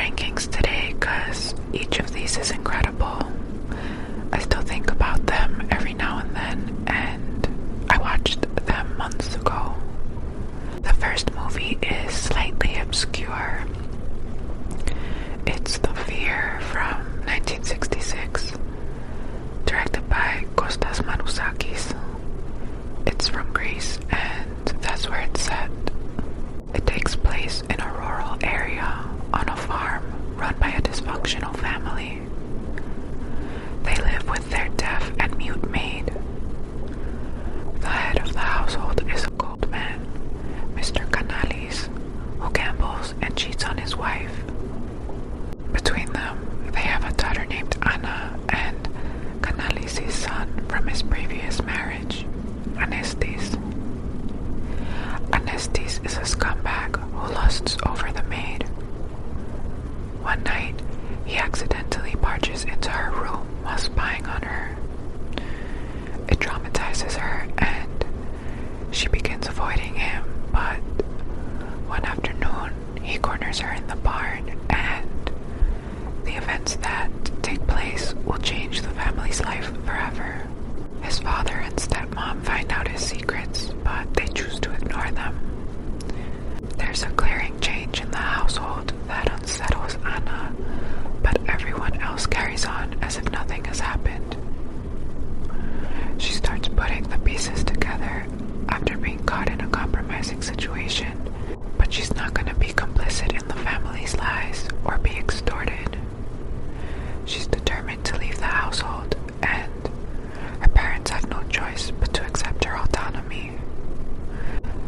rankings today because each of these is incredible. I still think about them every now and then, and I watched them months ago. The first movie is slightly obscure. It's The Fear from 1966, directed by Kostas Manoussakis. It's from Greece, and that's where it's set. It takes place in a rural area on a farm run by a dysfunctional family. They live with their deaf and mute maid. The head of the household is a cold man, Mr. Canalis, who gambles and cheats on his wife. Between them, they have a daughter named Anna and Canalis' son from his previous marriage, Anestis. Anestis is a scumbag who lusts over the maid. One night, he accidentally barges into her room while spying on her. It traumatizes her and she begins avoiding him, but one afternoon, he corners her in the barn, and the events that take place will change the family's life forever. His father and stepmom find out his secrets, but they choose to ignore them. There's a glaring change in the household that unsettles Anna, but everyone else carries on as if nothing has happened. She starts putting the pieces together after being caught in a compromising situation, but she's not going to be complicit in the family's lies or be extorted. She's determined to leave the household, and her parents have no choice but to accept her autonomy.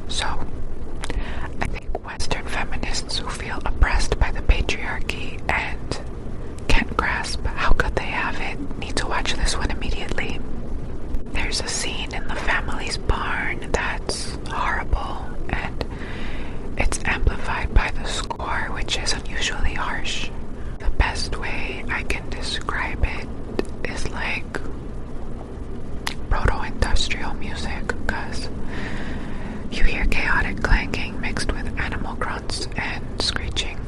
So, I think Western feminists who feel oppressed by the patriarchy and can't grasp how good they have it need to watch this one immediately. There's a scene in the family's barn that's horrible, and it's amplified by the score, which is unusually harsh. The best way I can describe it is like proto-industrial music, because you hear chaotic clanking mixed with animal grunts and screeching.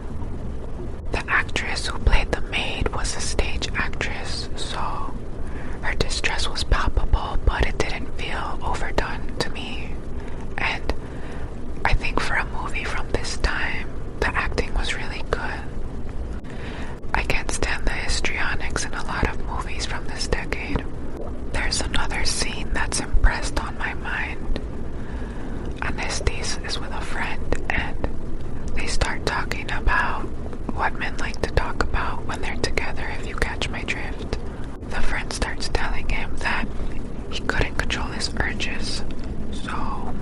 The actress who played the maid was a stage actress, so her distress was palpable, but it didn't feel overdone to me. And I think for a movie from this time, the acting was really good. I can't stand the histrionics in a lot of movies from this decade. There's another scene that's impressed on my mind. Anestis is with a friend, and they start talking about what men like to talk about when they're together, if you catch my drift. The friend starts telling him that he couldn't control his urges, so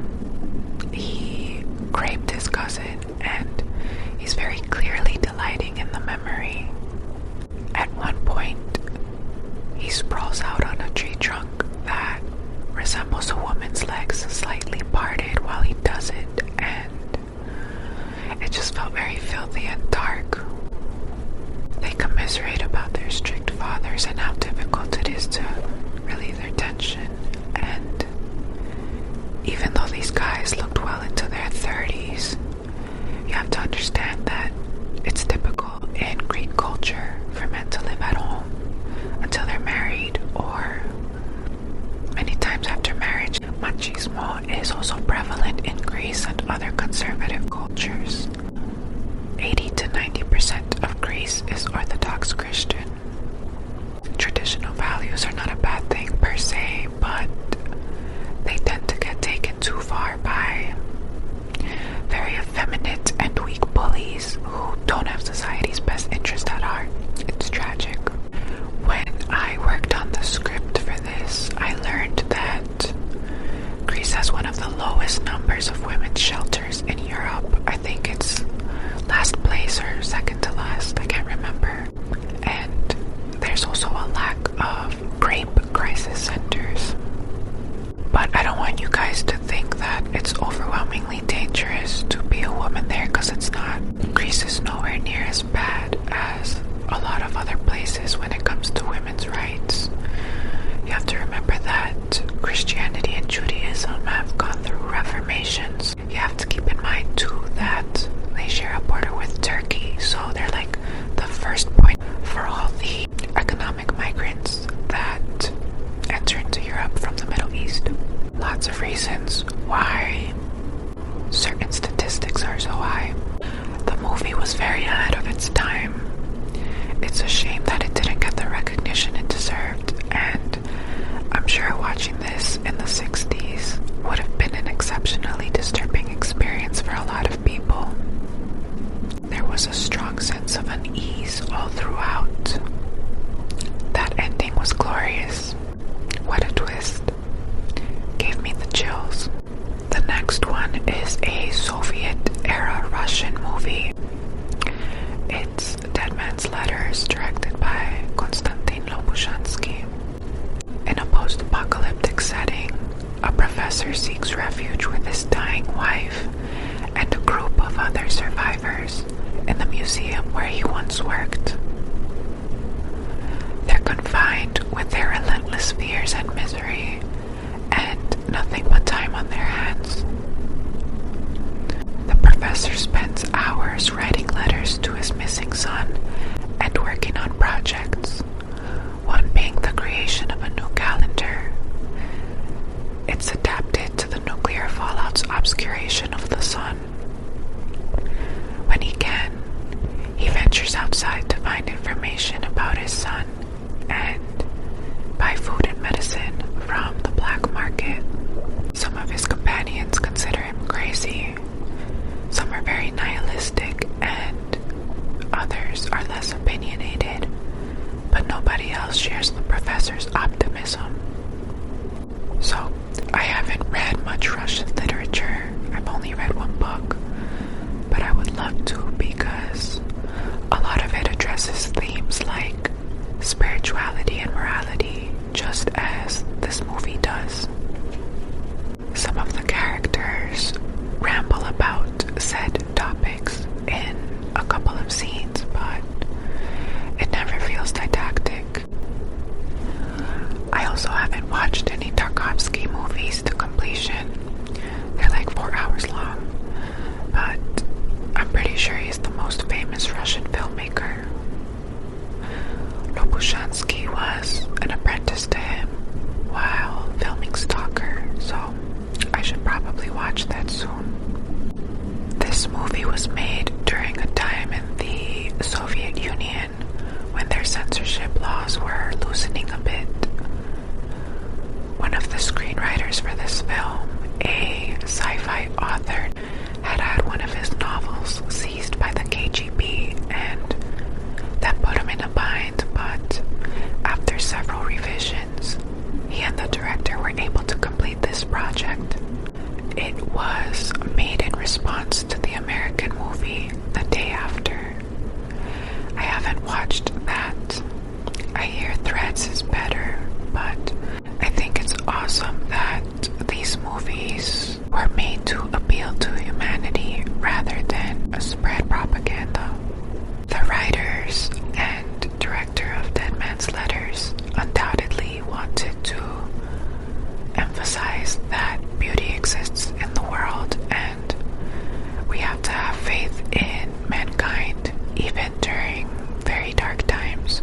he raped his cousin, and he's very clearly delighting in the memory. At one point, he sprawls out on a tree trunk that resembles a woman's legs slightly parted while he does it, and it just felt very filthy and dark. They commiserate about their strict fathers and how difficult it is to relieve their tension, and even though these guys looked well into their 30s, you have to understand that it's typical in Greek culture for men to live at home until they're married, or many times after marriage. Machismo is also prevalent in Greece and other conservative cultures. 80 to 90% of Greece is Orthodox Christian. Traditional values are not a bad thing per se, but they tend to get taken too far by very effeminate and weak bullies who don't have society's best interest at heart. It's tragic. When I worked on the script for this, I learned that Greece has one of the lowest numbers of women's shelters in Europe. I think it's last place or second to last, I can't remember. And there's also a lack of rape crisis centers. But I don't want you guys to think that it's overwhelmingly dangerous to be a woman there, because it's not. Greece is nowhere near as bad as a lot of other places when it comes to women's rights. You have to remember that Christianity and Judaism have gone through reformations. You have to keep in mind too that they share a border with Turkey, so they're like was very ahead of its time. It's a shame that it didn't get the recognition it deserved, and I'm sure watching this in the 60s would have been an exceptionally disturbing experience for a lot of people. There was a strong sense of unease all throughout. That ending was glorious. What a twist. Gave me the chills. The next one is a Soviet-era Russian movie. It's Dead Man's Letters, directed by Kostas. In a post-apocalyptic setting, a professor seeks refuge with his dying wife and a group of other survivors in the museum where he once worked. They're confined with their relentless fears and misery, and nothing but time on their hands. The professor spends hours writing letters to his missing son and working on projects, one being the creation of a new calendar. It's adapted to the nuclear fallout's obscuration of the sun. When he can, he ventures outside to find information about his son and buy food and medicine from the black market. Some of his companions consider him crazy. Some are very nihilistic, and others are less opinionated, but nobody else shares the professor's optimism. So, I haven't read much Russian literature. I've only read one book, but I would love to because a lot of it addresses themes like spirituality and morality, just as this movie does. Some of the characters ramble about said topics in a couple of scenes, but it never feels didactic. I also haven't watched any Tarkovsky movies to completion. They're like 4 hours long, but I'm pretty sure he's the most famous Russian filmmaker. Lobushansky was an apprentice to him while filming Stalker, so I should probably watch that soon. This movie was made during a time in the Soviet Union when their censorship laws were loosening a bit. One of the screenwriters for this film, a sci-fi author, had one of his novels seized by the KGB, and that put him in a bind, but after several revisions, he and the director were able to complete this project. It was made in response to the American movie The Day After. I haven't watched that. I hear Threads is better, but I think it's awesome that these movies were made to appeal to humanity rather than spread propaganda. The writers and director of Dead Man's Letters undoubtedly wanted to emphasize that beauty exists in the world, and we have to have faith in mankind even during very dark times.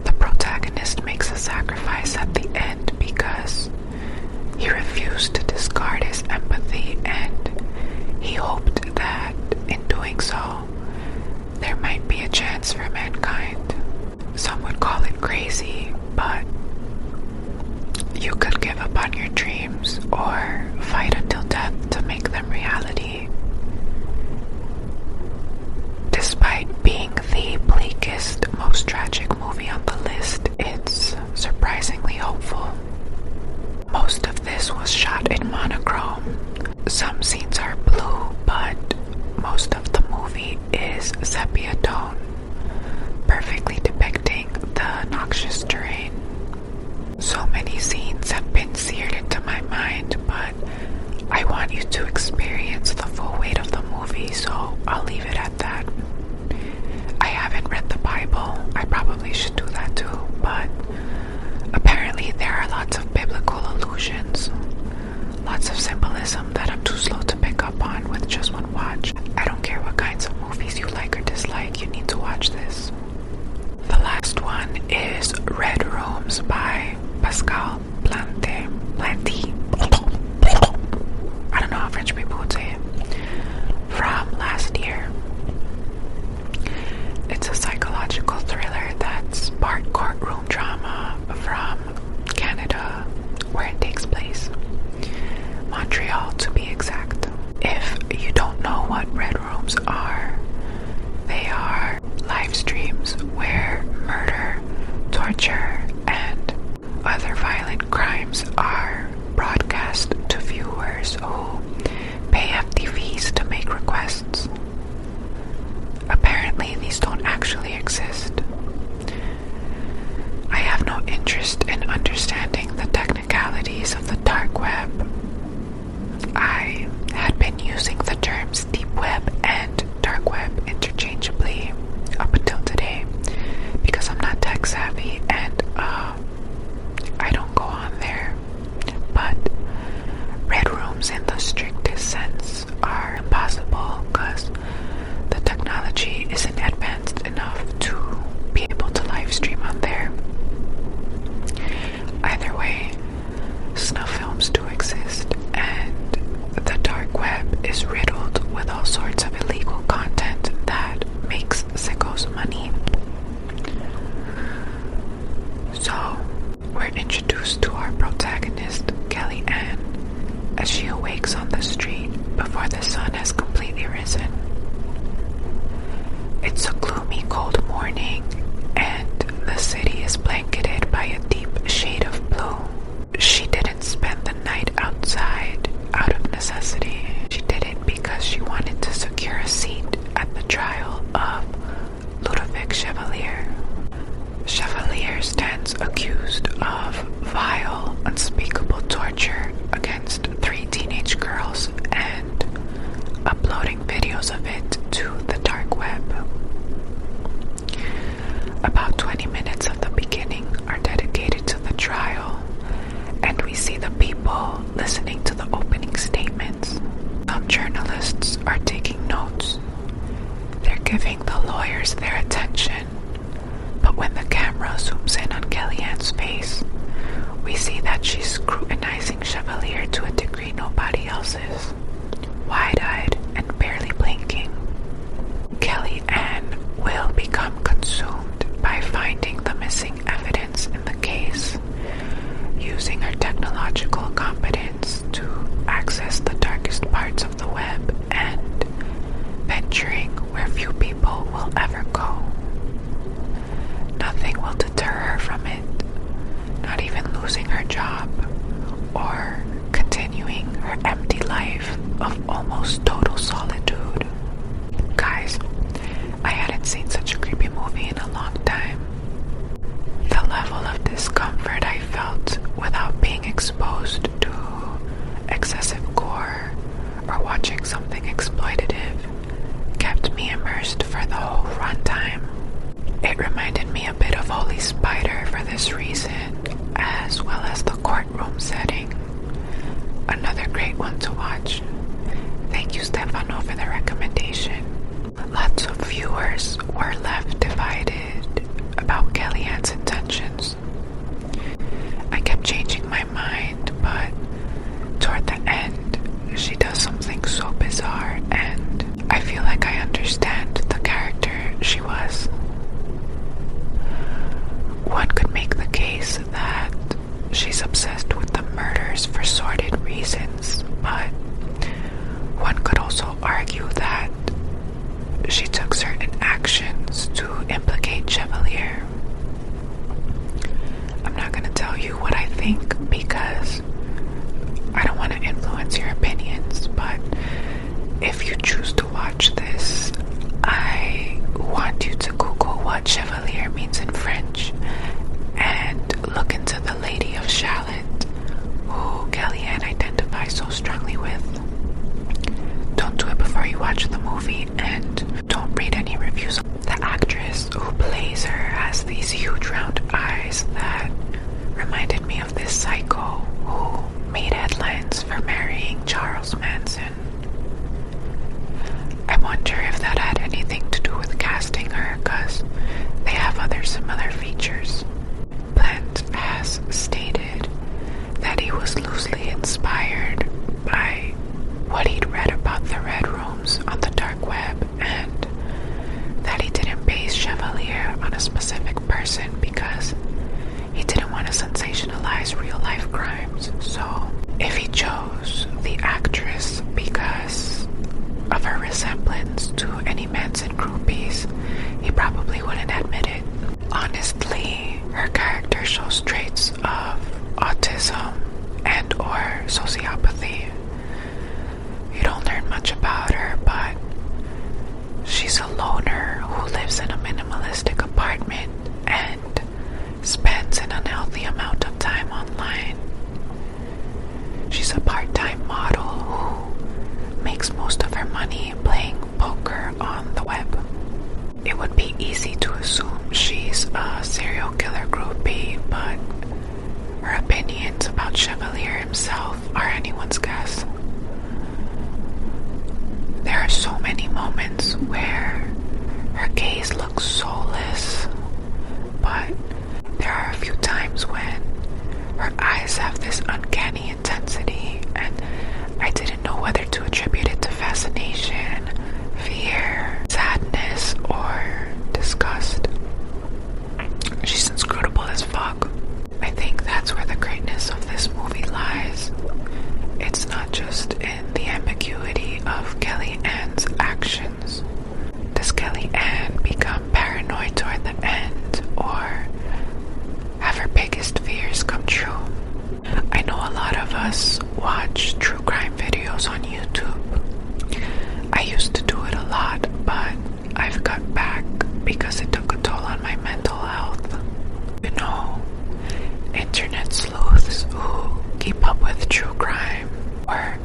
The protagonist makes a sacrifice at the end because he refused to discard his empathy, and he hoped that in doing so there might be a chance for mankind. Some would call it crazy, but you could give up on your dreams or fight until death to make them reality. Despite being the bleakest, most tragic movie on the list, it's surprisingly hopeful. Most of this was shot in monochrome. Some scenes are blue, but most of the movie is sepia tone, perfectly depicting the noxious terrain. So many scenes have been seared into my mind, but I want you to experience the full weight of the movie, so I'll leave it at that. I haven't read the Bible. I probably should do that too, but apparently there are lots of biblical allusions, lots of symbolism that I'm too slow to pick up on with just one watch. I don't care what kinds of movies you like or dislike, you need to watch this. The last one is Red Rooms by Pascal Plante. I don't know how French people would say it. From last morning and the city is blanketed by a deep shade of blue. She didn't spend the night outside out of necessity. She did it because she wanted to secure a seat at the trial of Ludovic Chevalier. Chevalier stands accused of vile, unspeakable torture against 3 teenage girls and uploading videos of it to the dark web. About 20 minutes of the beginning are dedicated to the trial, and we see the people listening to the opening statements. Some journalists are taking notes. They're giving the lawyers their attention, but when the camera zooms in on Kellyanne's face, we see that she's scrutinizing Chevalier to a degree nobody else is, wide-eyed and barely blinking. Kellyanne will become consumed by finding the missing evidence in the case, using her technological competence to access the darkest parts of the web and venturing where few people will ever go. Nothing will deter her from it, not even losing her job or continuing her empty life of almost total solitude. Guys, I hadn't seen such a creepy movie in a long time. The level of discomfort I felt without being exposed to excessive gore or watching something exploitative kept me immersed for the whole runtime. It reminded me a bit of Holy Spider for this reason, as well as the courtroom setting. Another great one to watch. Thank you, Stefano, for the recommendation. Lots of viewers were left divided about Kellyanne's intentions. I kept changing my mind, but toward the end, she does something so bizarre, and I feel like I understand the character she was. One could make the case that she's obsessed with the murders for sordid reasons, but one could also argue that she took certain actions to implicate Chevalier. I'm not going to tell you what I think because I don't want to influence your opinions, but if you choose to watch this, I want you to Google what Chevalier means in French and look into the Lady of Shalott, who Kellyanne identifies so strongly with. Don't do it before you watch the movie, and don't read any reviews. The actress who plays her has these huge round eyes that reminded me of this psycho who made headlines for marrying Charles Manson. I wonder if that had anything to do with casting her, because they have other similar features. Plante has stated that he was loosely inspired by what he'd read about the Red Rooms on the dark web, and that he didn't base Chevalier on a specific person because he didn't want to sensationalize real-life crimes. So if he chose the actress because of her resemblance to any Manson groupies, he probably wouldn't admit it. Honestly, her character shows traits of autism and or sociopathy. You don't learn much about her, but she's a loner who lives in a minimalistic apartment and spends an unhealthy amount of time online. She's a part-time model who makes most of her money playing poker on the web. It would be easy to assume she's a serial killer groupie, but her opinions about Chevalier himself are anyone's guess. There are so many moments where her gaze looks soulless, but there are a few times when her eyes have this uncanny intensity, and I didn't know whether to attribute it to fascination, fear, sadness, or disgust. She's inscrutable as fuck. I think that's where the greatness of this movie lies. It's not just in the ambiguity of Kellyanne's actions dreams come true. I know a lot of us watch true crime videos on YouTube. I used to do it a lot, but I've cut back because it took a toll on my mental health. You know, internet sleuths who keep up with true crime, or